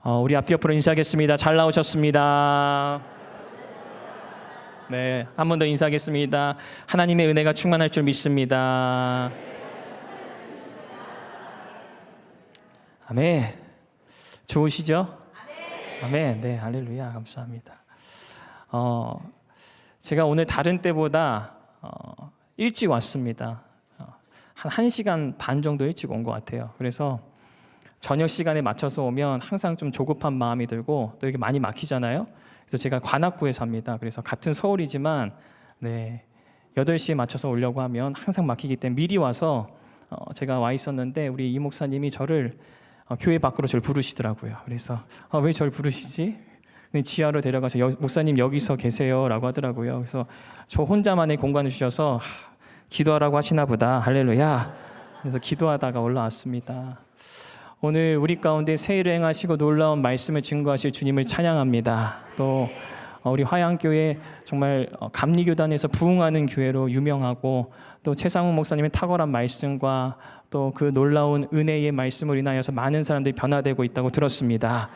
우리 앞뒤 옆으로 인사하겠습니다. 잘 나오셨습니다. 네, 한 번 더 인사하겠습니다. 하나님의 은혜가 충만할 줄 믿습니다. 아멘. 좋으시죠? 아멘. 네, 할렐루야. 감사합니다. 제가 오늘 다른 때보다 일찍 왔습니다. 한 1시간 반 정도 일찍 온 것 같아요. 그래서 저녁 시간에 맞춰서 오면 항상 좀 조급한 마음이 들고 또 이게 많이 막히잖아요. 그래서 제가 관악구에 삽니다. 그래서 같은 서울이지만 8시에 맞춰서 오려고 하면 항상 막히기 때문에 미리 와서 제가 와 있었는데 우리 이 목사님이 저를 교회 밖으로 저를 부르시더라고요. 그래서 왜 저를 부르시지? 지하로 데려가서 목사님 여기서 계세요 라고 하더라고요. 그래서 저 혼자만의 공간을 주셔서 기도하라고 하시나 보다. 할렐루야. 그래서 기도하다가 올라왔습니다. 오늘 우리 가운데 새일을 행하시고 놀라운 말씀을 증거하실 주님을 찬양합니다. 또 우리 화양교회 정말 감리교단에서 부흥하는 교회로 유명하고 또 최상훈 목사님의 탁월한 말씀과 또 그 놀라운 은혜의 말씀을 인하여서 많은 사람들이 변화되고 있다고 들었습니다.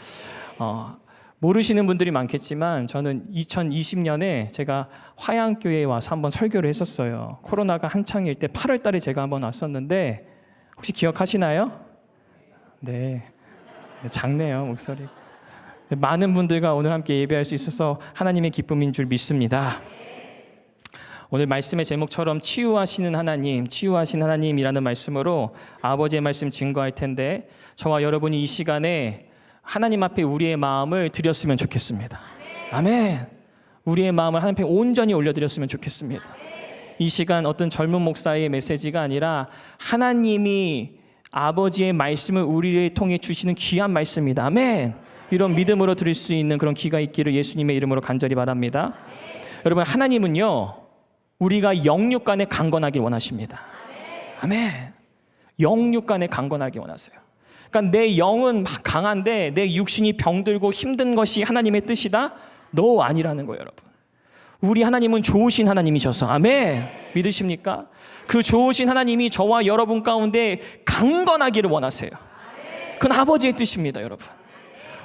모르시는 분들이 많겠지만 저는 2020년에 제가 화양교회에 와서 한번 설교를 했었어요. 코로나가 한창일 때 8월 달에 제가 한번 왔었는데 혹시 기억하시나요? 네, 작네요 목소리. 많은 분들과 오늘 함께 예배할 수 있어서 하나님의 기쁨인 줄 믿습니다. 오늘 말씀의 제목처럼 치유하시는 하나님이라는 말씀으로 아버지의 말씀 증거할 텐데 저와 여러분이 이 시간에 하나님 앞에 우리의 마음을 드렸으면 좋겠습니다. 아멘. 우리의 마음을 하나님 앞에 온전히 올려드렸으면 좋겠습니다. 이 시간 어떤 젊은 목사의 메시지가 아니라 하나님이 아버지의 말씀을 우리를 통해 주시는 귀한 말씀입니다. 아멘. 이런 믿음으로 드릴 수 있는 그런 기가 있기를 예수님의 이름으로 간절히 바랍니다. 여러분, 하나님은요 우리가 영육 간에 강건하길 원하십니다. 아멘. 영육 간에 강건하길 원하세요. 그러니까 내 영은 막 강한데 내 육신이 병들고 힘든 것이 하나님의 뜻이다? No, 아니라는 거예요, 여러분. 우리 하나님은 좋으신 하나님이셔서 아멘. 믿으십니까? 그 좋으신 하나님이 저와 여러분 가운데 강건하기를 원하세요. 그건 아버지의 뜻입니다, 여러분.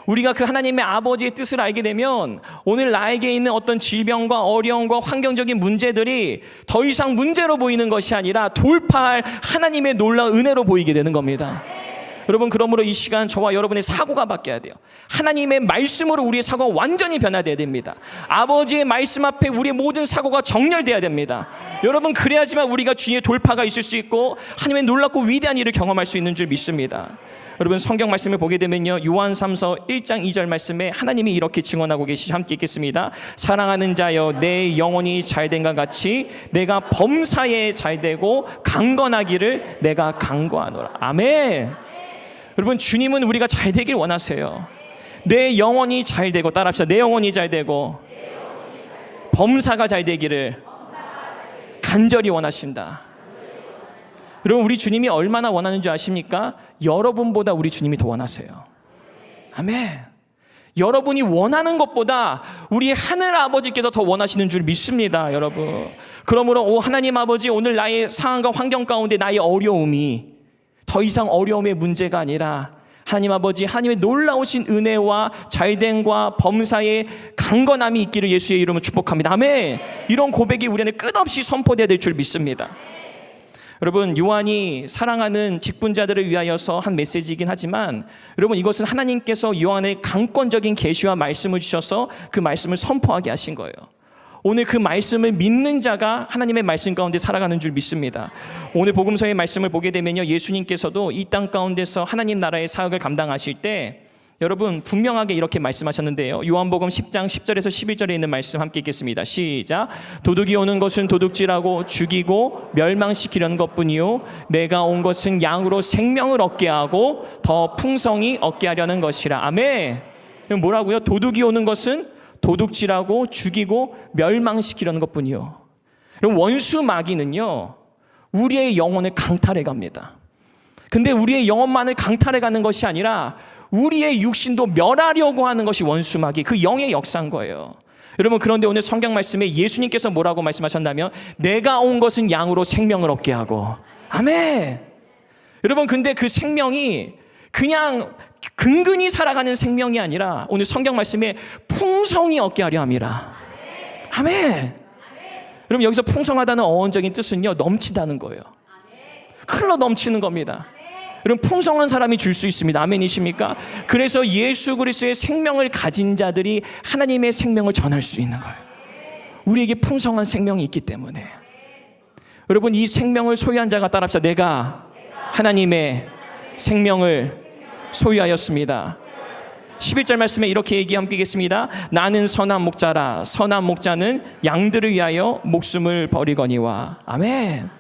우리가 그 하나님의 아버지의 뜻을 알게 되면 오늘 나에게 있는 어떤 질병과 어려움과 환경적인 문제들이 더 이상 문제로 보이는 것이 아니라 돌파할 하나님의 놀라운 은혜로 보이게 되는 겁니다. 여러분, 그러므로 이 시간 저와 여러분의 사고가 바뀌어야 돼요. 하나님의 말씀으로 우리의 사고가 완전히 변화되어야 됩니다. 아버지의 말씀 앞에 우리의 모든 사고가 정렬되어야 됩니다. 여러분, 그래야지만 우리가 주의 돌파가 있을 수 있고 하나님의 놀랍고 위대한 일을 경험할 수 있는 줄 믿습니다. 여러분, 성경 말씀을 보게 되면요 요한 3서 1장 2절 말씀에 하나님이 이렇게 증언하고 계시죠. 함께 읽겠습니다. 사랑하는 자여, 내 영혼이 잘된과 같이 내가 범사에 잘되고 강건하기를 내가 간구하노라. 아멘. 여러분, 주님은 우리가 잘되길 원하세요. 내 영혼이 잘되고, 따라합시다. 내 영혼이 잘되고 범사가 잘되기를 간절히 원하신다. 여러분, 우리 주님이 얼마나 원하는 줄 아십니까? 여러분보다 우리 주님이 더 원하세요. 아멘. 여러분이 원하는 것보다 우리 하늘 아버지께서 더 원하시는 줄 믿습니다, 여러분. 그러므로 하나님 아버지, 오늘 나의 상황과 환경 가운데 나의 어려움이 더 이상 어려움의 문제가 아니라 하나님 아버지, 하나님의 놀라우신 은혜와 잘됨과 범사의 강건함이 있기를 예수의 이름으로 축복합니다. 아멘. 이런 고백이 우리 안에 끝없이 선포되어야 될 줄 믿습니다. 여러분, 요한이 사랑하는 직분자들을 위하여서 한 메시지이긴 하지만 여러분, 이것은 하나님께서 요한의 강권적인 계시와 말씀을 주셔서 그 말씀을 선포하게 하신 거예요. 오늘 그 말씀을 믿는 자가 하나님의 말씀 가운데 살아가는 줄 믿습니다. 오늘 복음서의 말씀을 보게 되면요 예수님께서도 이 땅 가운데서 하나님 나라의 사역을 감당하실 때 여러분 분명하게 이렇게 말씀하셨는데요. 요한복음 10장 10절에서 11절에 있는 말씀 함께 읽겠습니다. 시작. 도둑이 오는 것은 도둑질하고 죽이고 멸망시키려는 것뿐이요 내가 온 것은 양으로 생명을 얻게 하고 더 풍성히 얻게 하려는 것이라. 아멘. 뭐라고요? 도둑이 오는 것은 도둑질하고 죽이고 멸망시키려는 것뿐이요. 원수 마귀는요 우리의 영혼을 강탈해 갑니다. 근데 우리의 영혼만을 강탈해 가는 것이 아니라 우리의 육신도 멸하려고 하는 것이 원수 마귀, 그 영의 역사인 거예요. 여러분, 그런데 오늘 성경 말씀에 예수님께서 뭐라고 말씀하셨냐면 내가 온 것은 양으로 생명을 얻게 하고. 아멘. 여러분, 근데 그 생명이 그냥 근근히 살아가는 생명이 아니라 오늘 성경 말씀에 풍성이 얻게 하려 함이라. 아멘. 여러분 여기서 풍성하다는 어원적인 뜻은요, 넘친다는 거예요. 흘러 넘치는 겁니다. 여러분 풍성한 사람이 줄 수 있습니다. 아멘이십니까? 그래서 예수 그리스도의 생명을 가진 자들이 하나님의 생명을 전할 수 있는 거예요. 우리에게 풍성한 생명이 있기 때문에. 여러분 이 생명을 소유한 자가 따라합시다. 내가 하나님의 생명을 소유하였습니다. 11절 말씀에 이렇게 얘기하겠습니다. 나는 선한 목자라. 선한 목자는 양들을 위하여 목숨을 버리거니와. 아멘.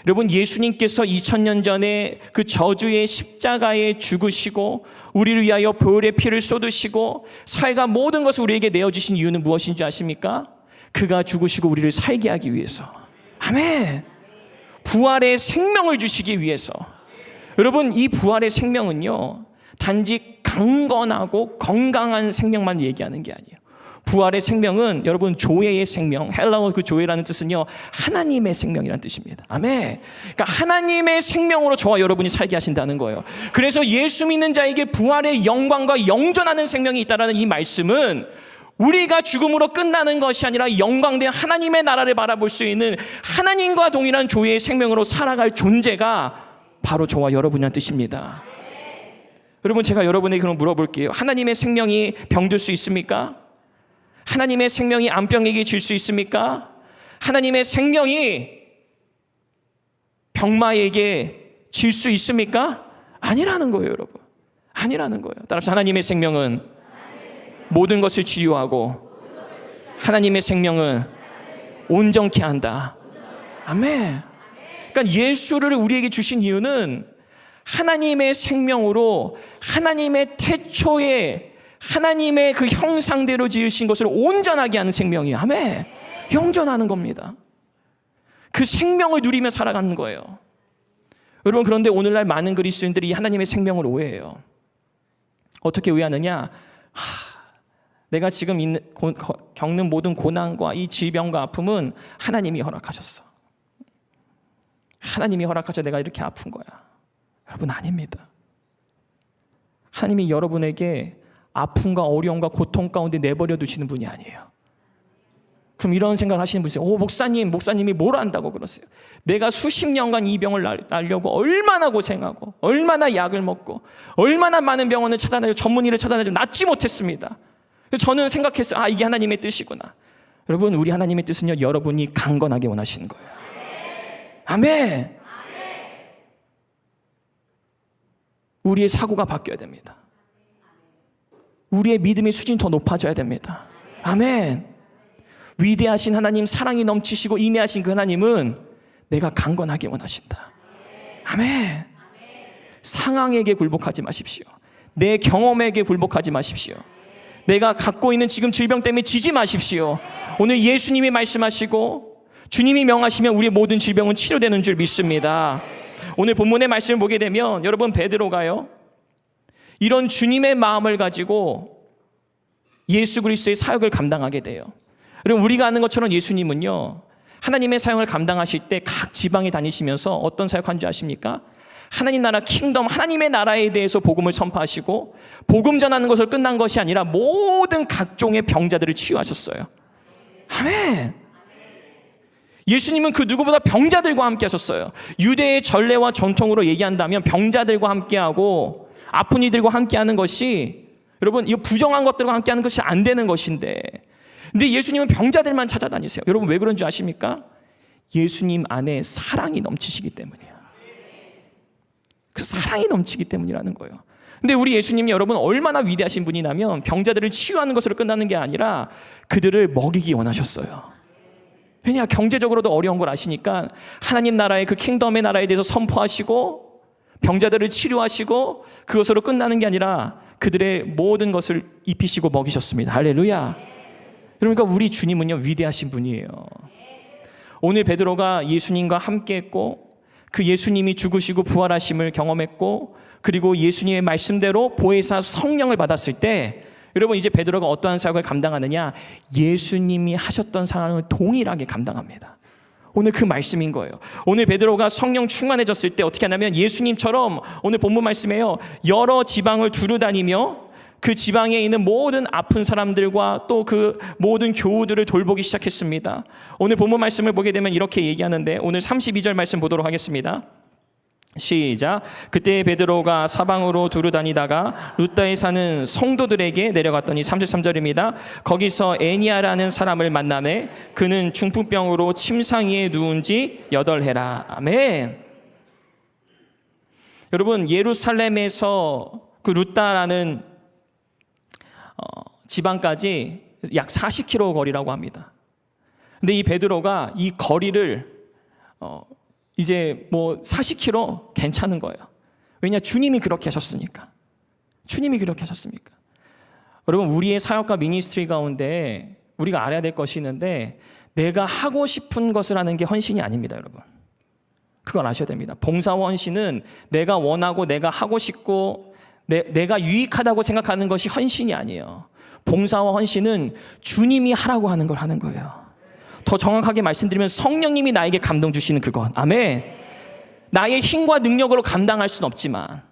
여러분 예수님께서 2000년 전에 그 저주의 십자가에 죽으시고 우리를 위하여 보혈의 피를 쏟으시고 살과 모든 것을 우리에게 내어주신 이유는 무엇인지 아십니까? 그가 죽으시고 우리를 살게 하기 위해서. 아멘. 부활의 생명을 주시기 위해서. 여러분 이 부활의 생명은요, 단지 강건하고 건강한 생명만 얘기하는 게 아니에요. 부활의 생명은 여러분 조회의 생명, 헬라어 그 조회라는 뜻은요, 하나님의 생명이라는 뜻입니다. 아멘. 그러니까 하나님의 생명으로 저와 여러분이 살게 하신다는 거예요. 그래서 예수 믿는 자에게 부활의 영광과 영존하는 생명이 있다는 이 말씀은 우리가 죽음으로 끝나는 것이 아니라 영광된 하나님의 나라를 바라볼 수 있는 하나님과 동일한 조회의 생명으로 살아갈 존재가 바로 저와 여러분이라는 뜻입니다. 여러분 제가 여러분에게 그럼 물어볼게요. 하나님의 생명이 병들 수 있습니까? 하나님의 생명이 암병에게 질 수 있습니까? 하나님의 생명이 병마에게 질 수 있습니까? 아니라는 거예요, 여러분. 아니라는 거예요. 따라서 하나님의 생명은 모든 것을 치유하고 하나님의 생명은 온전케 한다. 아멘. 그러니까 예수를 우리에게 주신 이유는 하나님의 생명으로 하나님의 태초에 하나님의 그 형상대로 지으신 것을 온전하게 하는 생명이에요. 아멘. 영존하는 겁니다. 그 생명을 누리며 살아가는 거예요. 여러분 그런데 오늘날 많은 그리스도인들이 이 하나님의 생명을 오해해요. 어떻게 오해하느냐? 내가 지금 겪는 모든 고난과 이 질병과 아픔은 하나님이 허락하셨어. 하나님이 허락하셔서 내가 이렇게 아픈 거야. 여러분 아닙니다. 하나님이 여러분에게 아픔과 어려움과 고통 가운데 내버려 두시는 분이 아니에요. 그럼 이런 생각을 하시는 분이 있어요. 목사님이 뭘 안다고 그러세요? 내가 수십 년간 이 병을 낫려고 얼마나 고생하고 얼마나 약을 먹고 얼마나 많은 병원을 찾아다니고 전문의를 찾아다니고 낫지 못했습니다. 그래서 저는 생각했어요. 이게 하나님의 뜻이구나. 여러분 우리 하나님의 뜻은요, 여러분이 강건하게 원하시는 거예요. 아멘. 우리의 사고가 바뀌어야 됩니다. 우리의 믿음의 수준이 더 높아져야 됩니다. 아멘. 위대하신 하나님, 사랑이 넘치시고 인내하신 그 하나님은 내가 강건하게 원하신다. 아멘. 상황에게 굴복하지 마십시오. 내 경험에게 굴복하지 마십시오. 내가 갖고 있는 지금 질병 때문에 지지 마십시오. 오늘 예수님이 말씀하시고 주님이 명하시면 우리의 모든 질병은 치료되는 줄 믿습니다. 오늘 본문의 말씀을 보게 되면 여러분 베드로가요, 이런 주님의 마음을 가지고 예수 그리스도의 사역을 감당하게 돼요. 여러분 우리가 아는 것처럼 예수님은요, 하나님의 사역을 감당하실 때 각 지방에 다니시면서 어떤 사역한 줄 아십니까? 하나님 나라 킹덤, 하나님의 나라에 대해서 복음을 선포하시고 복음 전하는 것을 끝난 것이 아니라 모든 각종의 병자들을 치유하셨어요. 아멘. 예수님은 그 누구보다 병자들과 함께 하셨어요. 유대의 전례와 전통으로 얘기한다면 병자들과 함께하고 아픈 이들과 함께하는 것이, 여러분 이거 부정한 것들과 함께하는 것이 안 되는 것인데, 근데 예수님은 병자들만 찾아다니세요. 여러분 왜 그런 줄 아십니까? 예수님 안에 사랑이 넘치시기 때문이에요. 그 사랑이 넘치기 때문이라는 거예요. 근데 우리 예수님이 여러분 얼마나 위대하신 분이냐면 병자들을 치유하는 것으로 끝나는 게 아니라 그들을 먹이기 원하셨어요. 왜냐, 경제적으로도 어려운 걸 아시니까 하나님 나라의 그 킹덤의 나라에 대해서 선포하시고 병자들을 치료하시고 그것으로 끝나는 게 아니라 그들의 모든 것을 입히시고 먹이셨습니다. 할렐루야. 그러니까 우리 주님은요, 위대하신 분이에요. 오늘 베드로가 예수님과 함께 했고 그 예수님이 죽으시고 부활하심을 경험했고 그리고 예수님의 말씀대로 보혜사 성령을 받았을 때, 여러분 이제 베드로가 어떠한 사역을 감당하느냐? 예수님이 하셨던 상황을 동일하게 감당합니다. 오늘 그 말씀인 거예요. 오늘 베드로가 성령 충만해졌을 때 어떻게 하냐면 예수님처럼 오늘 본문 말씀에요. 여러 지방을 두루다니며 그 지방에 있는 모든 아픈 사람들과 또 그 모든 교우들을 돌보기 시작했습니다. 오늘 본문 말씀을 보게 되면 이렇게 얘기하는데 오늘 32절 말씀 보도록 하겠습니다. 시작. 그때 베드로가 사방으로 두루다니다가 루다에 사는 성도들에게 내려갔더니 33절입니다. 거기서 애니아라는 사람을 만나매 그는 중풍병으로 침상 위에 누운 지 8해라. 아멘. 여러분, 예루살렘에서 그 루다라는 지방까지 약 40km 거리라고 합니다. 근데 이 베드로가 이 거리를 이제 뭐 40km 괜찮은 거예요. 왜냐? 주님이 그렇게 하셨으니까. 주님이 그렇게 하셨습니까? 여러분, 우리의 사역과 미니스트리 가운데 우리가 알아야 될 것이 있는데 내가 하고 싶은 것을 하는 게 헌신이 아닙니다, 여러분. 그걸 아셔야 됩니다. 봉사와 헌신은 내가 원하고 내가 하고 싶고 내가 유익하다고 생각하는 것이 헌신이 아니에요. 봉사와 헌신은 주님이 하라고 하는 걸 하는 거예요. 더 정확하게 말씀드리면 성령님이 나에게 감동 주시는 그것. 아멘. 나의 힘과 능력으로 감당할 수는 없지만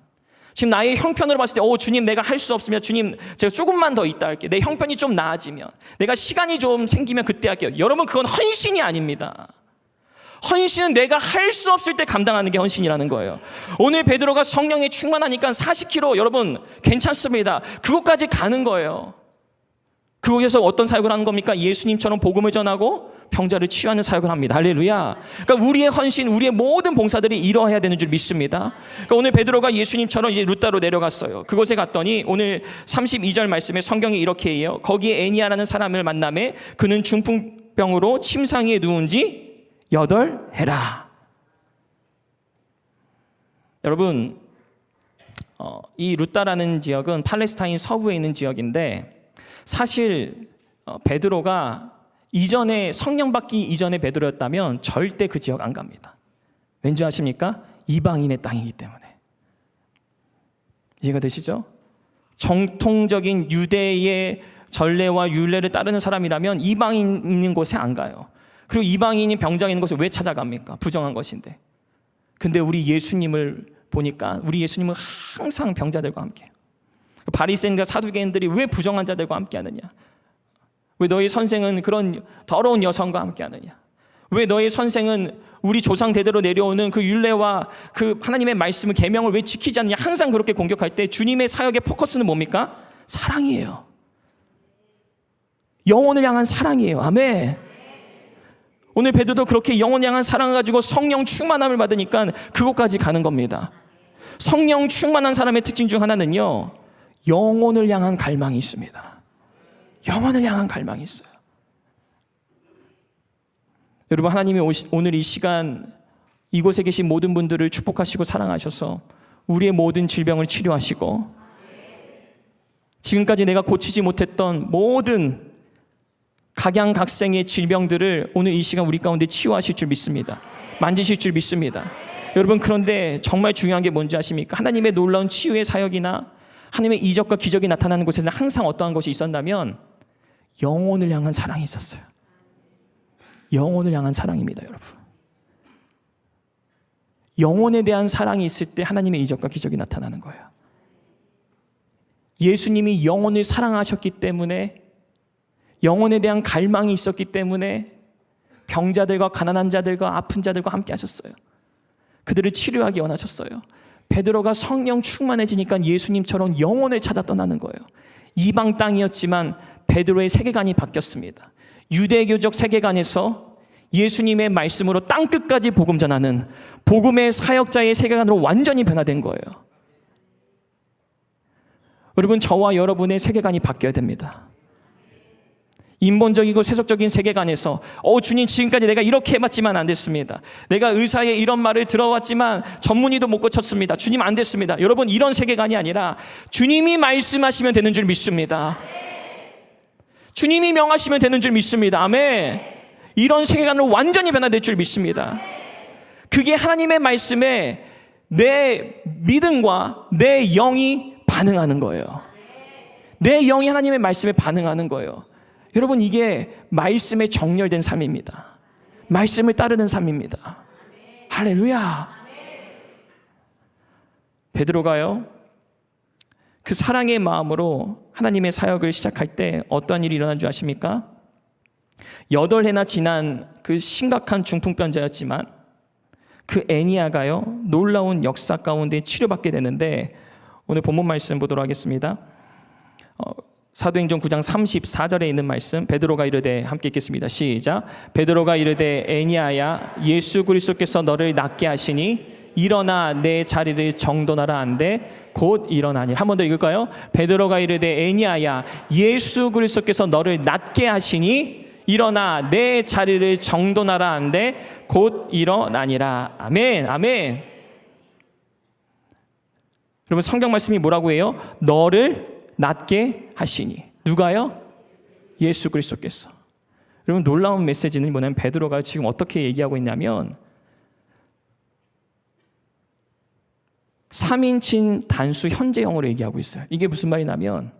지금 나의 형편으로 봤을 때 주님 내가 할 수 없으면 주님 제가 조금만 더 있다 할게요. 내 형편이 좀 나아지면 내가 시간이 좀 생기면 그때 할게요. 여러분, 그건 헌신이 아닙니다. 헌신은 내가 할 수 없을 때 감당하는 게 헌신이라는 거예요. 오늘 베드로가 성령에 충만하니까 40km 여러분 괜찮습니다. 그곳까지 가는 거예요. 그곳에서 어떤 사역을 하는 겁니까? 예수님처럼 복음을 전하고 병자를 치유하는 사역을 합니다. 할렐루야. 그러니까 우리의 헌신, 우리의 모든 봉사들이 이러해야 되는 줄 믿습니다. 그러니까 오늘 베드로가 예수님처럼 이제 루다로 내려갔어요. 그곳에 갔더니 오늘 32절 말씀에 성경에 이렇게 해요. 거기에 애니아라는 사람을 만나매 그는 중풍병으로 침상 위에 누운 지 8해라. 여러분, 이 루다라는 지역은 팔레스타인 서부에 있는 지역인데 사실 베드로가 이전에 성령 받기 이전에 베드로였다면 절대 그 지역 안 갑니다. 왠지 아십니까? 이방인의 땅이기 때문에. 이해가 되시죠? 정통적인 유대의 전례와 율례를 따르는 사람이라면 이방인 있는 곳에 안 가요. 그리고 이방인이 병자가 있는 곳에 왜 찾아갑니까? 부정한 것인데. 근데 우리 예수님을 보니까 우리 예수님은 항상 병자들과 함께해요. 바리새인과 사두개인들이 왜 부정한 자들과 함께하느냐? 왜 너희 선생은 그런 더러운 여성과 함께하느냐? 왜 너희 선생은 우리 조상 대대로 내려오는 그 율례와 그 하나님의 말씀을 계명을 왜 지키지 않느냐? 항상 그렇게 공격할 때 주님의 사역의 포커스는 뭡니까? 사랑이에요. 영혼을 향한 사랑이에요. 아멘. 오늘 베드로도 그렇게 영혼을 향한 사랑을 가지고 성령 충만함을 받으니까 그곳까지 가는 겁니다. 성령 충만한 사람의 특징 중 하나는요, 영혼을 향한 갈망이 있습니다. 영혼을 향한 갈망이 있어요. 여러분, 하나님이 오늘 이 시간 이곳에 계신 모든 분들을 축복하시고 사랑하셔서 우리의 모든 질병을 치료하시고 지금까지 내가 고치지 못했던 모든 각양각색의 질병들을 오늘 이 시간 우리 가운데 치유하실 줄 믿습니다. 만지실 줄 믿습니다. 여러분, 그런데 정말 중요한 게 뭔지 아십니까? 하나님의 놀라운 치유의 사역이나 하나님의 이적과 기적이 나타나는 곳에는 항상 어떠한 것이 있었다면 영혼을 향한 사랑이 있었어요. 영혼을 향한 사랑입니다, 여러분. 영혼에 대한 사랑이 있을 때 하나님의 이적과 기적이 나타나는 거예요. 예수님이 영혼을 사랑하셨기 때문에, 영혼에 대한 갈망이 있었기 때문에 병자들과 가난한 자들과 아픈 자들과 함께 하셨어요. 그들을 치료하기 원하셨어요. 베드로가 성령 충만해지니까 예수님처럼 영혼을 찾아 떠나는 거예요. 이방 땅이었지만 베드로의 세계관이 바뀌었습니다. 유대교적 세계관에서 예수님의 말씀으로 땅끝까지 복음 전하는 복음의 사역자의 세계관으로 완전히 변화된 거예요. 여러분, 저와 여러분의 세계관이 바뀌어야 됩니다. 인본적이고 세속적인 세계관에서 주님 지금까지 내가 이렇게 해봤지만 안 됐습니다. 내가 의사의 이런 말을 들어왔지만 전문의도 못 고쳤습니다. 주님 안 됐습니다. 여러분, 이런 세계관이 아니라 주님이 말씀하시면 되는 줄 믿습니다. 주님이 명하시면 되는 줄 믿습니다. 아멘. 이런 세계관으로 완전히 변화될 줄 믿습니다. 그게 하나님의 말씀에 내 믿음과 내 영이 반응하는 거예요. 내 영이 하나님의 말씀에 반응하는 거예요. 여러분, 이게 말씀에 정렬된 삶입니다. 말씀을 따르는 삶입니다. 할렐루야. 베드로가요, 그 사랑의 마음으로 하나님의 사역을 시작할 때 어떠한 일이 일어난 줄 아십니까? 8해나 지난 그 심각한 중풍병자였지만 그 애니아가요, 놀라운 역사 가운데 치료받게 되는데, 오늘 본문 말씀 보도록 하겠습니다. 사도행전 9장 34절에 있는 말씀, 베드로가 이르되, 함께 읽겠습니다. 시작. 베드로가 이르되, 애니아야, 예수 그리스도께서 너를 낫게 하시니 일어나 내 자리를 정돈하라 한데 곧 일어나니. 한 번 더 읽을까요? 베드로가 이르되, 애니아야, 예수 그리스도께서 너를 낫게 하시니 일어나 내 자리를 정돈하라 한데 곧 일어나니라. 아멘. 아멘. 여러분, 성경 말씀이 뭐라고 해요? 너를 낫게 하시니. 누가요? 예수 그리스도께서. 여러분, 놀라운 메시지는 뭐냐면, 베드로가 지금 어떻게 얘기하고 있냐면 3인칭 단수 현재형으로 얘기하고 있어요. 이게 무슨 말이냐면,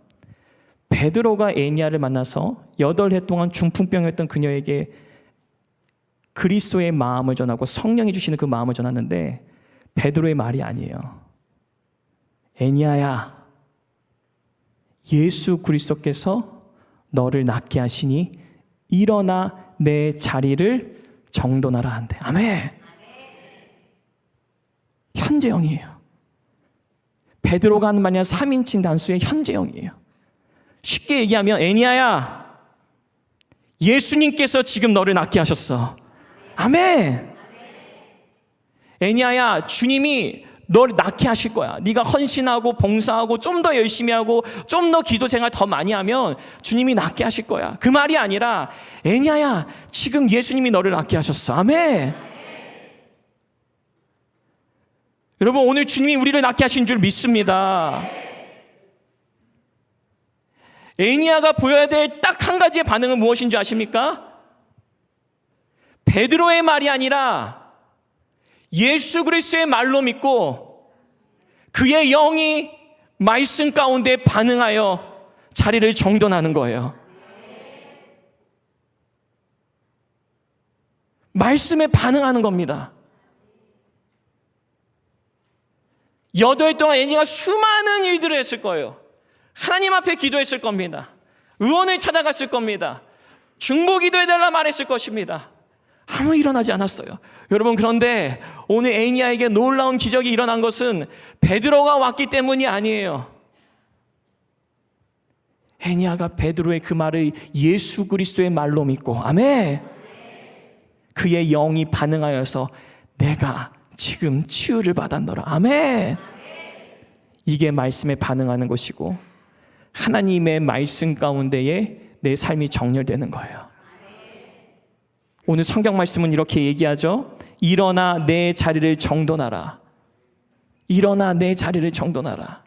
베드로가 애니아를 만나서 8해 동안 중풍병이었던 그녀에게 그리스도의 마음을 전하고 성령이 주시는 그 마음을 전하는데, 베드로의 말이 아니에요. 애니아야, 예수 그리스도께서 너를 낫게 하시니 일어나 내 자리를 정돈하라 한대. 아멘. 현재형이에요. 베드로가 하는 말이 아니라 3인칭 단수의 현재형이에요. 쉽게 얘기하면, 애니아야, 예수님께서 지금 너를 낫게 하셨어. 아멘. 애니아야, 주님이 너를 낫게 하실 거야. 네가 헌신하고 봉사하고 좀 더 열심히 하고 좀 더 기도 생활 더 많이 하면 주님이 낫게 하실 거야. 그 말이 아니라, 애니아야, 지금 예수님이 너를 낫게 하셨어. 아멘. 여러분, 오늘 주님이 우리를 낫게 하신 줄 믿습니다. 애니아가 보여야 될 딱 한 가지의 반응은 무엇인 줄 아십니까? 베드로의 말이 아니라 예수 그리스도의 말로 믿고 그의 영이 말씀 가운데 반응하여 자리를 정돈하는 거예요. 말씀에 반응하는 겁니다. 8일 동안 애니가 수많은 일들을 했을 거예요. 하나님 앞에 기도했을 겁니다. 의원을 찾아갔을 겁니다. 중보기도해달라 말했을 것입니다. 아무 일어나지 않았어요. 여러분, 그런데 오늘 애니아에게 놀라운 기적이 일어난 것은 베드로가 왔기 때문이 아니에요. 애니아가 베드로의 그 말을 예수 그리스도의 말로 믿고, 아멘, 그의 영이 반응하여서 내가 지금 치유를 받았노라. 아멘. 이게 말씀에 반응하는 것이고 하나님의 말씀 가운데에 내 삶이 정렬되는 거예요. 오늘 성경 말씀은 이렇게 얘기하죠. 일어나 내 자리를 정돈하라. 일어나 내 자리를 정돈하라.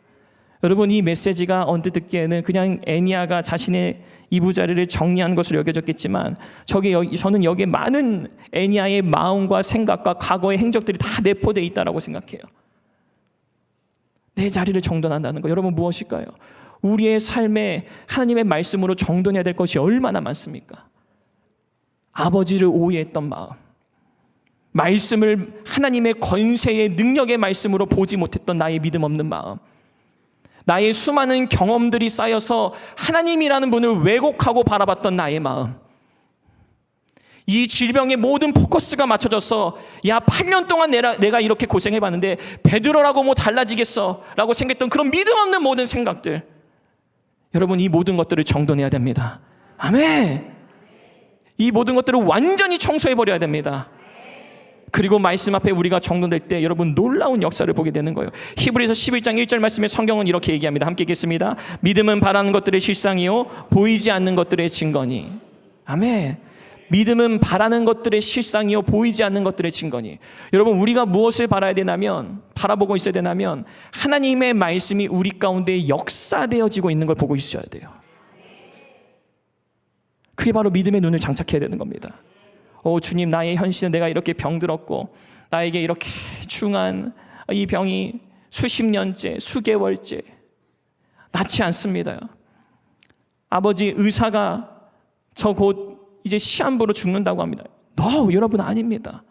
여러분, 이 메시지가 언뜻 듣기에는 그냥 애니아가 자신의 이부자리를 정리한 것으로 여겨졌겠지만, 저는 여기에 많은 애니아의 마음과 생각과 과거의 행적들이 다 내포되어 있다고 생각해요. 내 자리를 정돈한다는 거, 여러분, 무엇일까요? 우리의 삶에 하나님의 말씀으로 정돈해야 될 것이 얼마나 많습니까? 아버지를 오해했던 마음, 말씀을 하나님의 권세의 능력의 말씀으로 보지 못했던 나의 믿음 없는 마음, 나의 수많은 경험들이 쌓여서 하나님이라는 분을 왜곡하고 바라봤던 나의 마음, 이 질병의 모든 포커스가 맞춰져서 8년 동안 내가 이렇게 고생해봤는데 베드로라고 뭐 달라지겠어 라고 생각했던 그런 믿음 없는 모든 생각들, 여러분, 이 모든 것들을 정돈해야 됩니다. 아멘. 이 모든 것들을 완전히 청소해버려야 됩니다. 그리고 말씀 앞에 우리가 정돈될 때 여러분, 놀라운 역사를 보게 되는 거예요. 히브리서 11장 1절 말씀에 성경은 이렇게 얘기합니다. 함께 읽겠습니다. 믿음은 바라는 것들의 실상이요 보이지 않는 것들의 증거니. 아멘. 믿음은 바라는 것들의 실상이요 보이지 않는 것들의 증거니. 여러분, 우리가 무엇을 바라보고 있어야 되냐면 하나님의 말씀이 우리 가운데 역사되어지고 있는 걸 보고 있어야 돼요. 그게 바로 믿음의 눈을 장착해야 되는 겁니다. 주님, 나의 현실은 내가 이렇게 병들었고 나에게 이렇게 중한 이 병이 수십 년째, 수개월째 낫지 않습니다. 아버지, 의사가 저 곧 이제 시한부로 죽는다고 합니다. 여러분 아닙니다.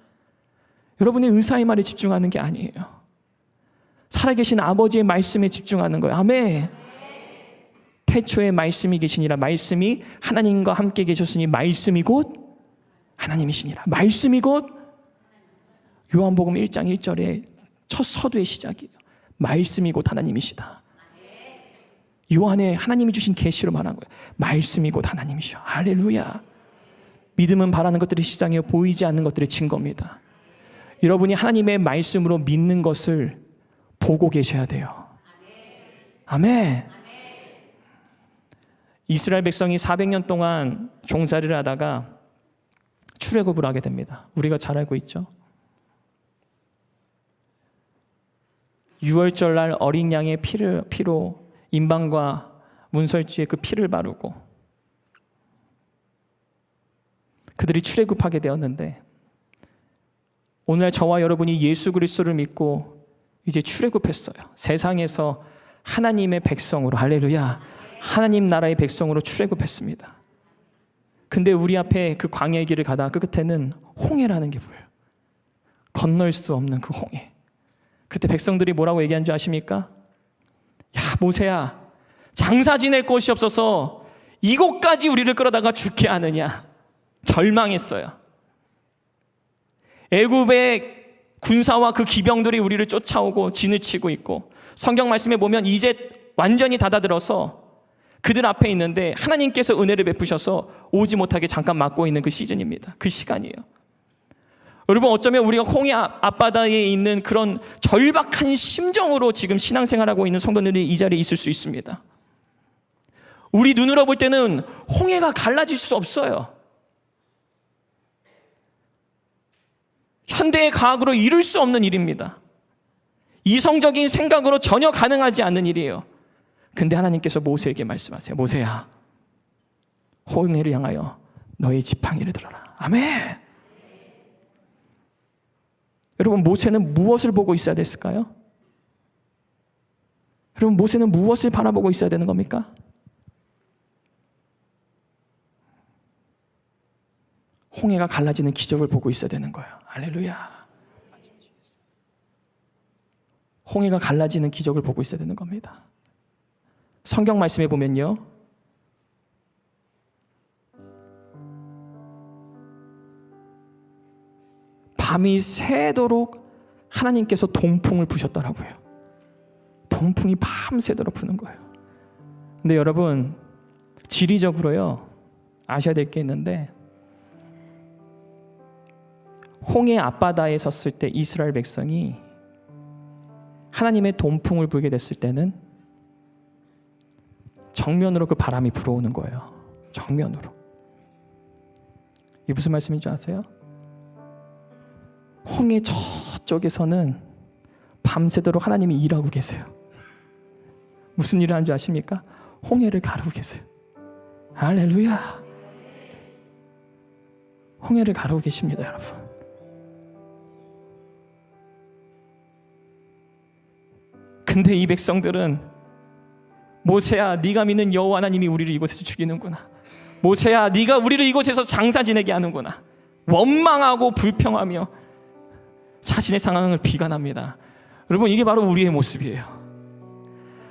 여러분의 의사의 말에 집중하는 게 아니에요. 살아계신 아버지의 말씀에 집중하는 거예요. 아멘. 태초에 말씀이 계시니라. 말씀이 하나님과 함께 계셨으니 말씀이 곧 하나님이시니라. 말씀이 곧 요한복음 1장 1절의 첫 서두의 시작이에요. 말씀이 곧 하나님이시다. 요한에 하나님이 주신 계시로 말한 거예요. 말씀이 곧 하나님이셔. 할렐루야. 믿음은 바라는 것들의 시작이요 보이지 않는 것들의 증거입니다. 여러분이 하나님의 말씀으로 믿는 것을 보고 계셔야 돼요. 아멘. 이스라엘 백성이 400년 동안 종살이를 하다가 출애굽을 하게 됩니다. 우리가 잘 알고 있죠. 유월절날 어린 양의 피로 임방과 문설주에 그 피를 바르고 그들이 출애굽하게 되었는데, 오늘 저와 여러분이 예수 그리스도를 믿고 이제 출애굽했어요. 세상에서 하나님의 백성으로, 할렐루야, 하나님 나라의 백성으로 출애굽했습니다. 근데 우리 앞에 그 광야의 길을 가다가 그 끝에는 홍해라는 게 보여요. 건널 수 없는 그 홍해. 그때 백성들이 뭐라고 얘기한 줄 아십니까? 야, 모세야, 장사 지낼 곳이 없어서 이곳까지 우리를 끌어다가 죽게 하느냐. 절망했어요. 애굽의 군사와 그 기병들이 우리를 쫓아오고 진을 치고 있고, 성경 말씀에 보면 이제 완전히 닫아들어서 그들 앞에 있는데 하나님께서 은혜를 베푸셔서 오지 못하게 잠깐 막고 있는 그 시즌입니다. 그 시간이에요. 여러분, 어쩌면 우리가 홍해 앞바다에 있는 그런 절박한 심정으로 지금 신앙생활하고 있는 성도들이 이 자리에 있을 수 있습니다. 우리 눈으로 볼 때는 홍해가 갈라질 수 없어요. 현대의 과학으로 이룰 수 없는 일입니다. 이성적인 생각으로 전혀 가능하지 않는 일이에요. 근데 하나님께서 모세에게 말씀하세요. 모세야, 홍해를 향하여 너의 지팡이를 들어라. 아멘. 여러분, 모세는 무엇을 보고 있어야 됐을까요? 여러분, 모세는 무엇을 바라보고 있어야 되는 겁니까? 홍해가 갈라지는 기적을 보고 있어야 되는 거예요. 할렐루야. 홍해가 갈라지는 기적을 보고 있어야 되는 겁니다. 성경 말씀에 보면요, 밤이 새도록 하나님께서 동풍을 부셨더라고요. 동풍이 밤새도록 부는 거예요. 근데 여러분, 지리적으로요, 아셔야 될 게 있는데, 홍해 앞바다에 섰을 때 이스라엘 백성이 하나님의 동풍을 불게 됐을 때는 정면으로 그 바람이 불어오는 거예요. 정면으로. 이게 무슨 말씀인 줄 아세요? 홍해 저쪽에서는 밤새도록 하나님이 일하고 계세요. 무슨 일을 하는 줄 아십니까? 홍해를 가르고 계세요. 할렐루야. 홍해를 가르고 계십니다, 여러분. 근데 이 백성들은, 모세야, 네가 믿는 여호와 하나님이 우리를 이곳에서 죽이는구나. 모세야, 네가 우리를 이곳에서 장사 지내게 하는구나. 원망하고 불평하며 자신의 상황을 비관합니다. 여러분, 이게 바로 우리의 모습이에요.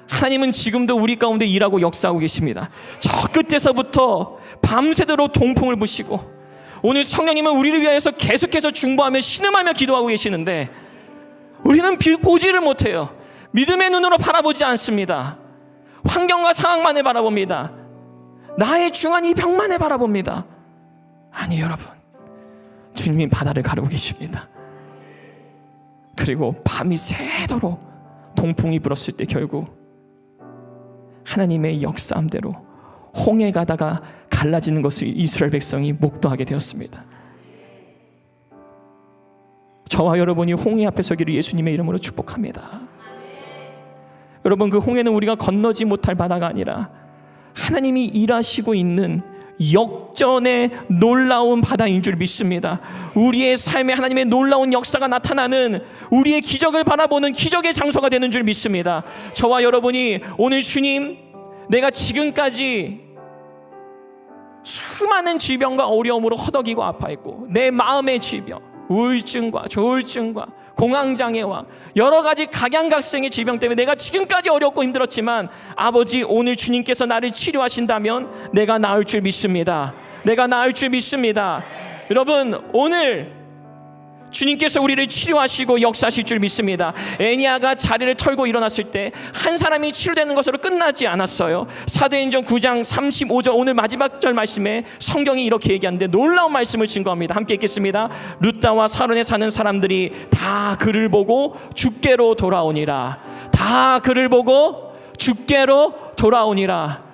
하나님은 지금도 우리 가운데 일하고 역사하고 계십니다. 저 끝에서부터 밤새도록 동풍을 부시고, 오늘 성령님은 우리를 위하여서 계속해서 중보하며 신음하며 기도하고 계시는데, 우리는 보지를 못해요. 믿음의 눈으로 바라보지 않습니다. 환경과 상황만을 바라봅니다. 나의 중한 이 병만을 바라봅니다. 아니, 여러분, 주님이 바다를 가르고 계십니다. 그리고 밤이 새도록 동풍이 불었을 때 결국 하나님의 역사함대로 홍해 가다가 갈라지는 것을 이스라엘 백성이 목도하게 되었습니다. 저와 여러분이 홍해 앞에 서기를 예수님의 이름으로 축복합니다. 여러분, 그 홍해는 우리가 건너지 못할 바다가 아니라 하나님이 일하시고 있는 역전의 놀라운 바다인 줄 믿습니다. 우리의 삶에 하나님의 놀라운 역사가 나타나는, 우리의 기적을 바라보는 기적의 장소가 되는 줄 믿습니다. 저와 여러분이 오늘, 주님, 내가 지금까지 수많은 질병과 어려움으로 허덕이고 아파했고, 내 마음의 질병, 우울증과 조울증과 공황장애와 여러 가지 각양각색의 질병 때문에 내가 지금까지 어렵고 힘들었지만, 아버지, 오늘 주님께서 나를 치료하신다면 내가 나을 줄 믿습니다. 내가 나을 줄 믿습니다. 여러분, 오늘 주님께서 우리를 치료하시고 역사하실 줄 믿습니다. 애니아가 자리를 털고 일어났을 때 한 사람이 치료되는 것으로 끝나지 않았어요. 사도행전 9장 35절, 오늘 마지막 절 말씀에 성경이 이렇게 얘기하는데 놀라운 말씀을 증거합니다. 함께 읽겠습니다. 루다와 사론에 사는 사람들이 다 그를 보고 주께로 돌아오니라. 다 그를 보고 주께로 돌아오니라.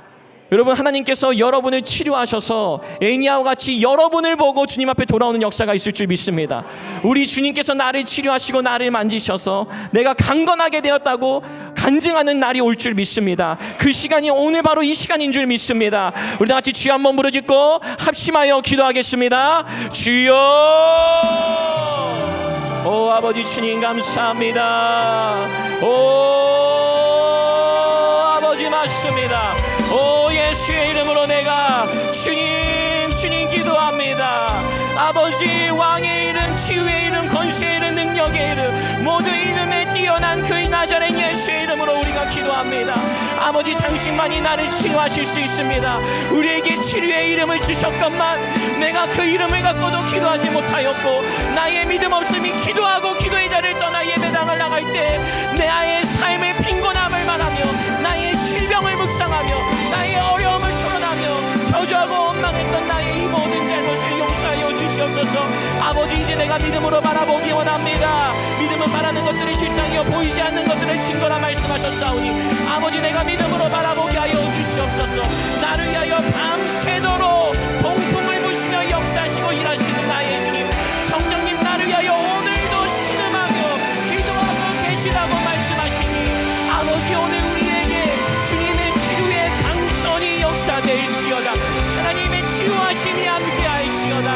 여러분, 하나님께서 여러분을 치료하셔서 애니아와 같이 여러분을 보고 주님 앞에 돌아오는 역사가 있을 줄 믿습니다. 우리 주님께서 나를 치료하시고 나를 만지셔서 내가 강건하게 되었다고 간증하는 날이 올 줄 믿습니다. 그 시간이 오늘 바로 이 시간인 줄 믿습니다. 우리 다 같이 주여 한번 부르짖고 합심하여 기도하겠습니다. 주여! 오 아버지 주님 감사합니다. 오 아버지 맞습니다. 오 예수의 이름으로 내가 주님 기도합니다. 아버지, 왕의 이름, 치유의 이름, 권세의 이름, 능력의 이름, 모두 이름에 뛰어난 그 나자렛 예수의 이름으로 우리가 기도합니다. 아버지, 당신만이 나를 치유하실 수 있습니다. 우리에게 치료의 이름을 주셨건만 내가 그 이름을 갖고도 기도하지 못하였고, 나의 믿음 없음이 기도하고 기도의 자리를 떠나 예배당을 나갈 때 나의 삶의 빈곤함을 말하며 나의 질병을 묵상하며 나의 어려움을 토론하며 저주하고 원망했던 나의 이 모든 잘못을 용서하여 주시옵소서. 아버지, 이제 내가 믿음으로 바라보기 원합니다. 믿음은 바라는 것들이 실상이요 보이지 않는 것들을 증거라 말씀하셨사오니, 아버지, 내가 믿음으로 바라보게 하여 주시옵소서. 나를 위하여 밤새도록 동풍을 부시며 역사하시고 일하시는 나의 주님, 성령님, 나를 위하여 오늘도 신음하며 기도하고 계시라고 말씀하시니, 아버지, 오늘 우리에게 주님의 치유의 강선이 역사될지어다. 하나님의 치유하심이 함께할지어다.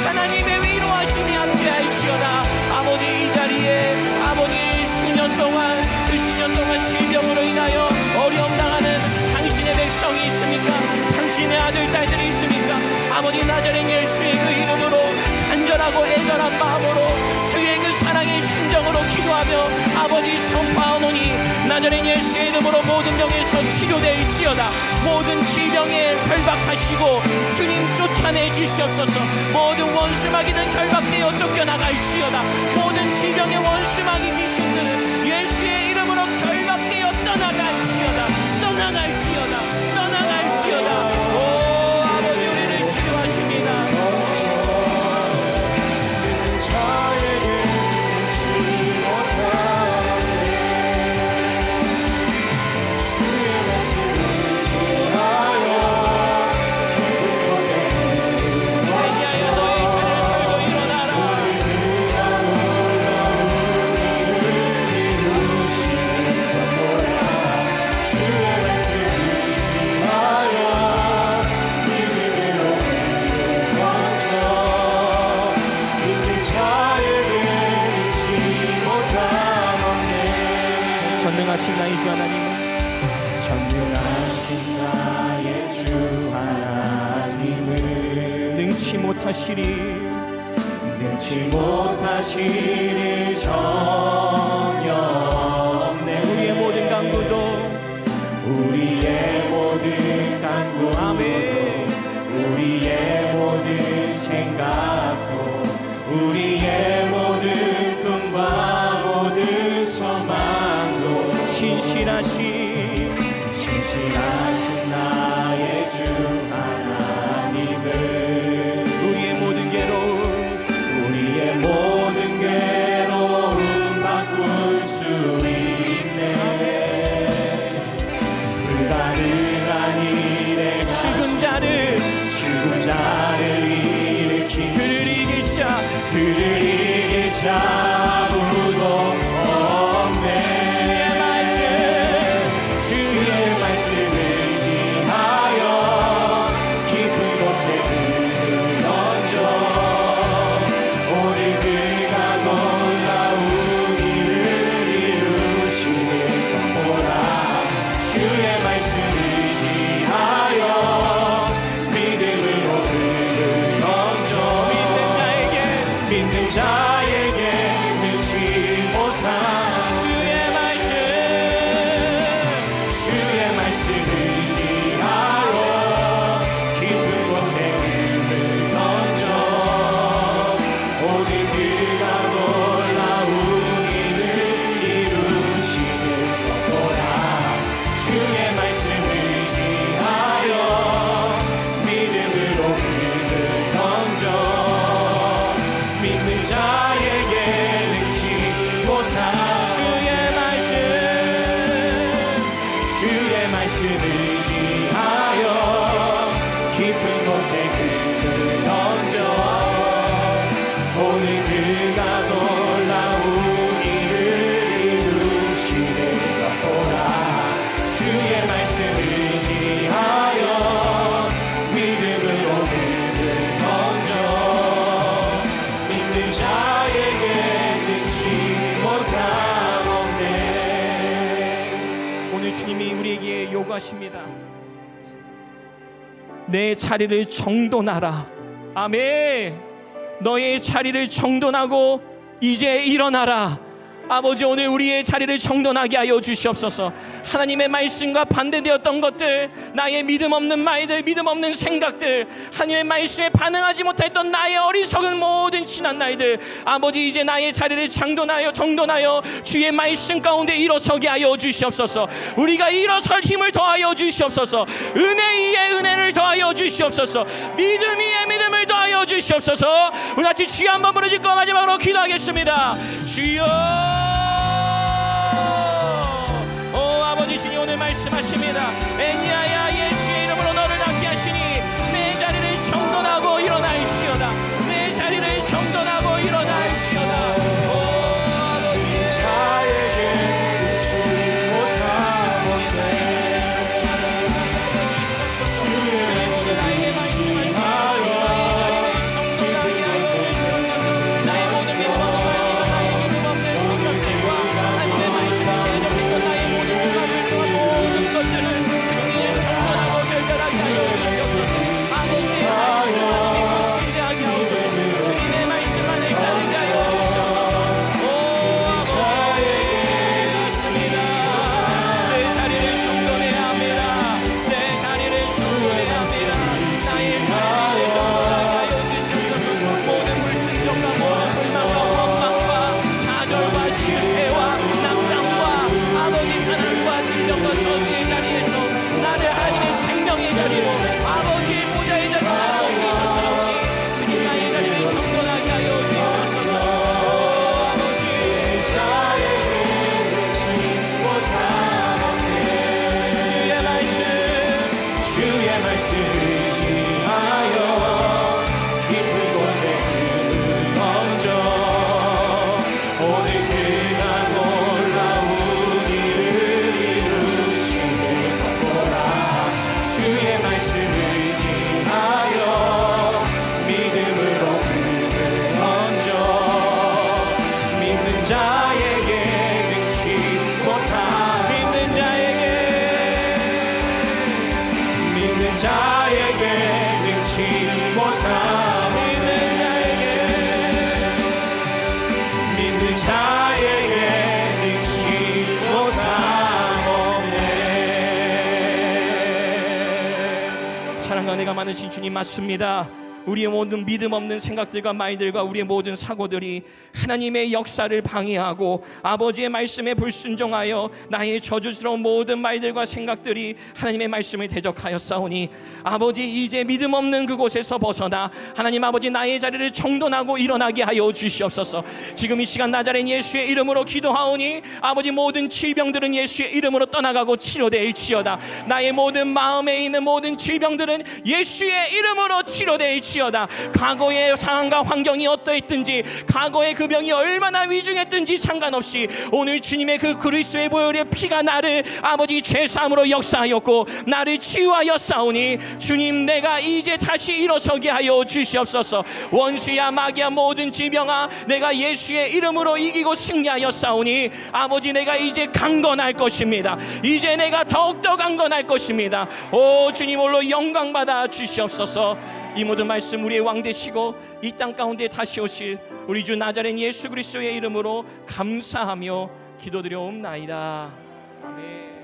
하나님의 위로하심이 함께할지어다. 아버지, 이 자리에 아버지 수년 동안 질병으로 인하여 어려움 당하는 당신의 백성이 있습니까? 당신의 아들 딸들이 있습니까? 아버지, 나자렛 예수의 그 이름으로 간절하고 애절한 마음으로 주의 그 사랑의 심정으로 기도하며 아버지 선포하노니, 나자렛 예수의 이름으로 모든 병에서 치료될지어다. 모든 질병에 결박하시고 주님 쫓아내 주시옵소서. 모든 원수마귀는 결박되어 쫓겨나갈지어다. 모든 질병의 원수마귀 귀신들은 예수의 이름으로 결박되어 떠나갈지어다. 오 아버지, 우리를 치료하십니다. 전능하신 나의 주 하나님은, 전능하신 나의 주 하나님은 능치 못하시리 전혀 없네. 우리의 모든 간구도 아멘. 우리의 모든 생각도, 우리의 모든 꿈과 모든 소망도 신실하신 나의 주 하나님은 우리의 모든 괴로움 바꿀 수 있네. 불가능한 일에 죽은 자를 일으킨 그를 이길 자 아무도 없네. 주의 말씀을 지하여 깊은 곳에 그를 얹어 오늘 그가 놀라운 일을 이루시는 보라. 주의 말씀을 지하여 믿음으로 말씀하십니다. 내 자리를 정돈하라. 아멘. 너의 자리를 정돈하고 이제 일어나라. 아버지, 오늘 우리의 자리를 정돈하게 하여 주시옵소서. 하나님의 말씀과 반대되었던 것들, 나의 믿음 없는 말들, 믿음 없는 생각들, 하나님의 말씀에 반응하지 못했던 나의 어리석은 모든 지난 날들, 아버지 이제 나의 자리를 정돈하여 주의 말씀 가운데 일어서게 하여 주시옵소서. 우리가 일어설 힘을 더하여 주시옵소서. 은혜 위에 은혜를 더하여 주시옵소서. 믿음 위에 믿음을 더하여 주시옵소서. 우리 같이 주여 한번 부르짖고 마지막으로 기도하겠습니다. 주여. 아버지, 주님 오늘 말씀하십니다. 애니아야, 예수의 이름으로 너를 낫게 하시니 내 자리를 정돈하고 일어날지어다. 내 자리를 정돈하고 일어날지어다. 오 아버지, 자에게 주님 못하오네. 주의 나에게 말씀하시니 나의 자리를 정돈하게 하여 주시옵소서. 나의 모든 믿음 없는 말들과 나의 믿음 없는 생각들과 하나님의 말씀을 대적했던 나의 모든 모든 것들을 지금 이제 정돈하고 결결하게 하여 주시옵소서. 아버지의 말씀을 믿고 신뢰하게 하옵소서. 주님의 말씀 안에 따르게 하여 주시옵소서. 오 아버지, 그렇습니다. 내 자리를 정돈해야 합니다. 내 자리를 정돈해야 합니다. 나의 자리를 정돈하게 하여 주시옵소서. 모든 불순종과 모든 불만과 원망과 좌절과 실패와 낙담과 아버지 가난과 질병과 저주의 자리에서 나를 하나님의 생명의 자리로 아버지의 보좌의 자리로 나를 옮기셨사오니 주님 나의 자리를 정돈하게 하여 주시옵소서. 아버지 자에게 주님 못하오네. 주의 말씀 의지하여 깊은 곳에 그를 얹어 오늘 그가 놀라운 일을 이루시길 바라보라. 주의 말씀 의지하여 믿음으로 그를 얹어 믿는 자에게 능치 못한 믿는 자에게 능치 못한 믿는 자에게 능치 못함없네. 사랑과 은혜가 많으신 주님 맞습니다. 우리의 모든 믿음 없는 생각들과 말들과 우리의 모든 사고들이 하나님의 역사를 방해하고 아버지의 말씀에 불순종하여 나의 저주스러운 모든 말들과 생각들이 하나님의 말씀을 대적하였사오니 아버지 이제 믿음 없는 그곳에서 벗어나 하나님 아버지 나의 자리를 정돈하고 일어나게 하여 주시옵소서. 지금 이 시간 나자렛 예수의 이름으로 기도하오니 아버지 모든 질병들은 예수의 이름으로 떠나가고 치료될지어다. 나의 모든 마음에 있는 모든 질병들은 예수의 이름으로 치료될지어다. 과거의 상황과 환경이 어떠했든지 과거의 그 병이 얼마나 위중했든지 상관없이 오늘 주님의 그 그리스도의 보혈의 피가 나를 아버지 죄사함으로 역사하였고 나를 치유하였사오니 주님 내가 이제 다시 일어서게 하여 주시옵소서. 원수야 마귀야 모든 질병아 내가 예수의 이름으로 이기고 승리하였사오니 아버지 내가 이제 강건할 것입니다. 이제 내가 더욱더 강건할 것입니다. 오 주님 홀로 영광 받아 주시옵소서. 이 모든 말씀 우리의 왕 되시고 이 땅 가운데 다시 오실 우리 주 나자렛 예수 그리스도의 이름으로 감사하며 기도드려옵나이다. 아멘.